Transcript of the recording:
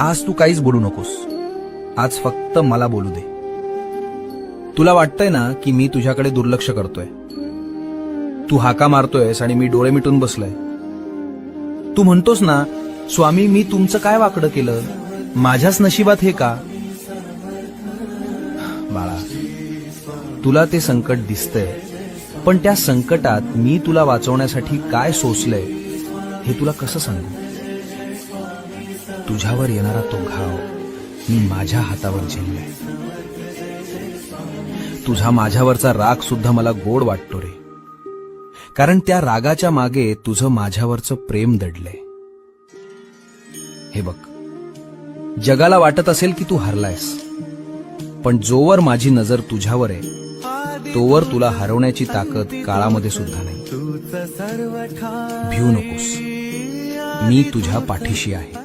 आज तू काहीच बोलू नकोस. आज फक्त मला बोलू दे. तुला वाटतंय ना की मी तुझ्याकडे दुर्लक्ष करतोय. तू हाका मारतोयस आणि मी डोळे मिटून बसलोय. तू म्हणतोस ना, स्वामी मी तुमचं काय वाकडं केलं, माझ्याच नशिबात हे का. बाळा, तुला ते संकट दिसतंय, पण त्या संकटात मी तुला वाचवण्यासाठी काय सोसलंय हे तुला कसं सांगू. तुझ्यावर येणारा तो घाव मी माझ्या हातावर झेललाय. तुझा माझ्यावरचा राग सुद्धा मला गोड वाटतो रे, कारण त्या रागाच्या मागे तुझं माझ्यावरचं प्रेम दडलंय. हे बघ, जगाला वाटत असेल की तू हरलायस, पण जोवर माझी नजर तुझ्यावर आहे तोवर तुला हरवण्याची ताकद काळामध्ये सुद्धा नाही. भिऊ नकोस, मी तुझ्या पाठीशी आहे.